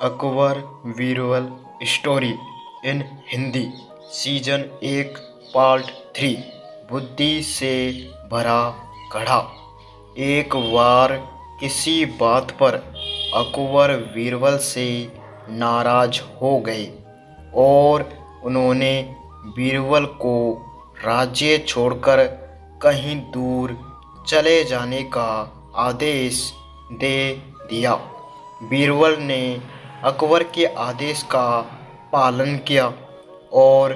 Akbar Birbal story in Hindi season 1 part 3 बुद्धि से भरा घड़ा। एक बार किसी बात पर अकबर बीरबल से नाराज हो गए और उन्होंने बीरबल को राज्य छोड़कर कहीं दूर चले जाने का आदेश दे दिया। बीरबल ने अकबर के आदेश का पालन किया और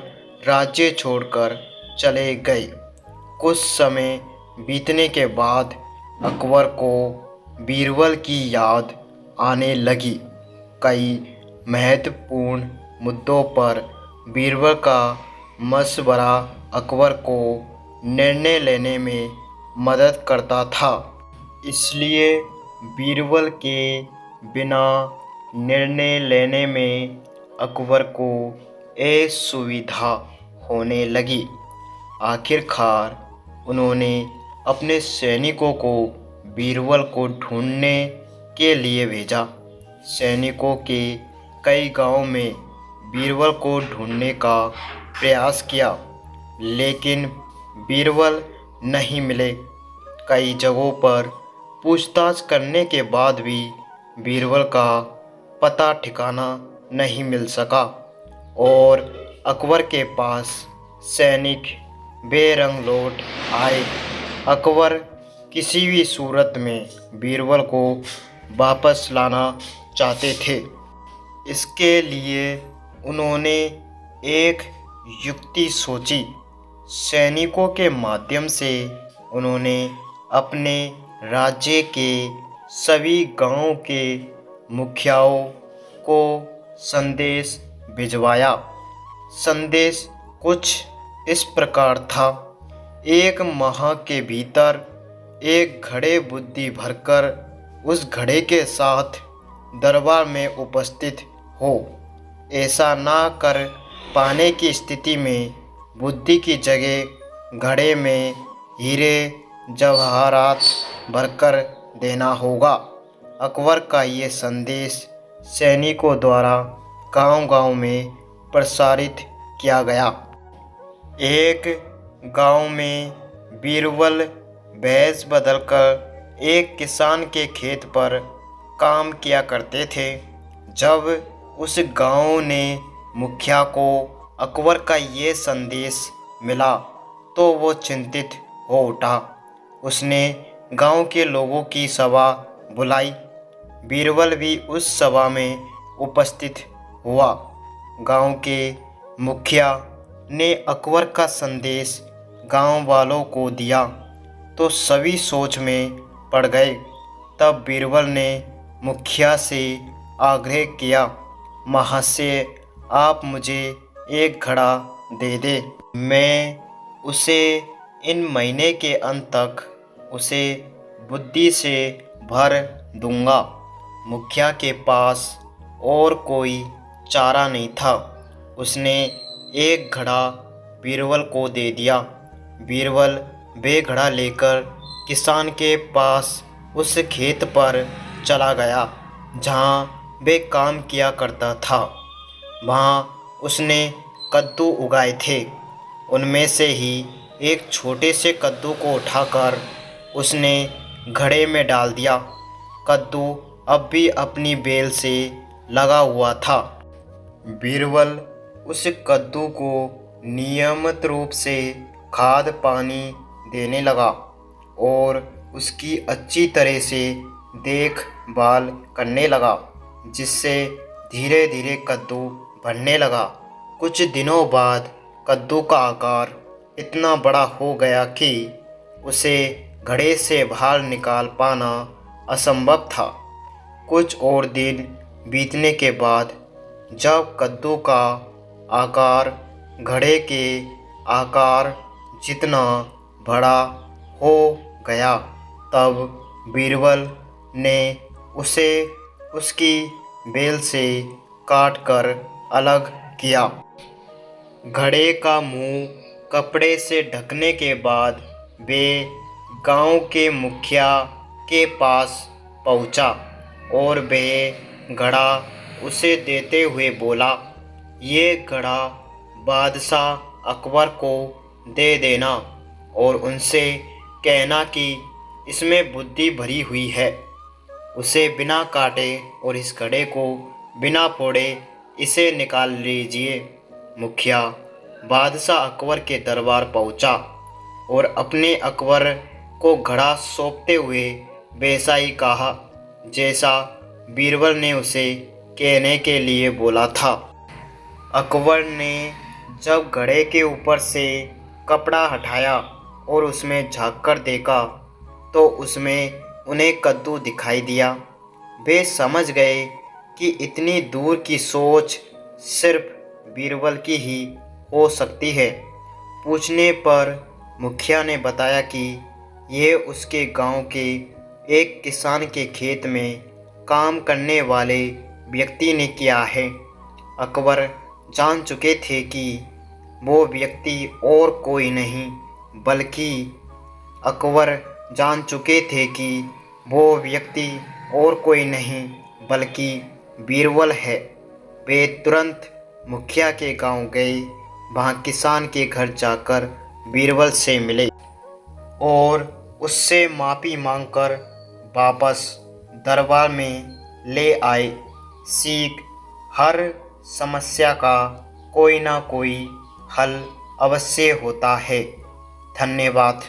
राज्य छोड़कर चले गए। कुछ समय बीतने के बाद अकबर को बीरबल की याद आने लगी। कई महत्वपूर्ण मुद्दों पर बीरबल का मशवरा अकबर को निर्णय लेने में मदद करता था। इसलिए बीरबल के बिना निर्णय लेने में अकबर को असुविधा होने लगी। आखिरकार उन्होंने अपने सैनिकों को बीरबल को ढूंढने के लिए भेजा। सैनिकों के कई गांवों में बीरबल को ढूंढने का प्रयास किया, लेकिन बीरबल नहीं मिले। कई जगहों पर पूछताछ करने के बाद भी बीरबल का पता ठिकाना नहीं मिल सका और अकबर के पास सैनिक बेरंग लौट आए। अकबर किसी भी सूरत में बीरबल को वापस लाना चाहते थे। इसके लिए उन्होंने एक युक्ति सोची। सैनिकों के माध्यम से उन्होंने अपने राज्य के सभी गांवों के मुखियाओं को संदेश भिजवाया। संदेश कुछ इस प्रकार था। एक माह के भीतर एक घड़े बुद्धि भरकर उस घड़े के साथ दरबार में उपस्थित हो। ऐसा ना कर पाने की स्थिति में बुद्धि की जगह घड़े में हीरे जवाहरात भरकर देना होगा। अकबर का ये संदेश सैनिकों द्वारा गांव-गांव में प्रसारित किया गया। एक गांव में बीरबल भेष बदलकर एक किसान के खेत पर काम किया करते थे। जब उस गांव ने मुखिया को अकबर का ये संदेश मिला तो वो चिंतित हो उठा। उसने गांव के लोगों की सभा बुलाई। बीरबल भी उस सभा में उपस्थित हुआ। गांव के मुखिया ने अकबर का संदेश गांव वालों को दिया तो सभी सोच में पड़ गए। तब बीरबल ने मुखिया से आग्रह किया, महाशय, आप मुझे एक घड़ा दे दे। मैं उसे इन महीने के अंत तक उसे बुद्धि से भर दूंगा। मुखिया के पास और कोई चारा नहीं था। उसने एक घड़ा बीरबल को दे दिया। बीरबल वे घड़ा लेकर किसान के पास उस खेत पर चला गया जहाँ वे काम किया करता था। वहाँ उसने कद्दू उगाए थे। उनमें से ही एक छोटे से कद्दू को उठाकर उसने घड़े में डाल दिया। कद्दू अब भी अपनी बेल से लगा हुआ था। बीरबल उस कद्दू को नियमित रूप से खाद पानी देने लगा और उसकी अच्छी तरह से देखभाल करने लगा, जिससे धीरे धीरे कद्दू बढ़ने लगा। कुछ दिनों बाद कद्दू का आकार इतना बड़ा हो गया कि उसे घड़े से बाहर निकाल पाना असंभव था। कुछ और दिन बीतने के बाद जब कद्दू का आकार घड़े के आकार जितना बड़ा हो गया, तब बीरबल ने उसे उसकी बेल से काटकर अलग किया। घड़े का मुंह कपड़े से ढकने के बाद वे गांव के मुखिया के पास पहुंचा और वे घड़ा उसे देते हुए बोला, ये घड़ा बादशाह अकबर को दे देना और उनसे कहना कि इसमें बुद्धि भरी हुई है। उसे बिना काटे और इस घड़े को बिना फोड़े इसे निकाल लीजिए। मुखिया बादशाह अकबर के दरबार पहुंचा और अपने अकबर को घड़ा सौंपते हुए वैसा ही कहा जैसा बीरबल ने उसे कहने के लिए बोला था। अकबर ने जब घड़े के ऊपर से कपड़ा हटाया और उसमें झांककर देखा तो उसमें उन्हें कद्दू दिखाई दिया। वे समझ गए कि इतनी दूर की सोच सिर्फ बीरबल की ही हो सकती है। पूछने पर मुखिया ने बताया कि यह उसके गांव के एक किसान के खेत में काम करने वाले व्यक्ति ने किया है। अकबर जान चुके थे कि वो व्यक्ति और कोई नहीं बल्कि अकबर जान चुके थे कि वो व्यक्ति और कोई नहीं बल्कि बीरबल है। वे तुरंत मुखिया के गांव गए। वहाँ किसान के घर जाकर बीरबल से मिले और उससे माफ़ी मांगकर वापस दरबार में ले आए। सीख, हर समस्या का कोई ना कोई हल अवश्य होता है। धन्यवाद।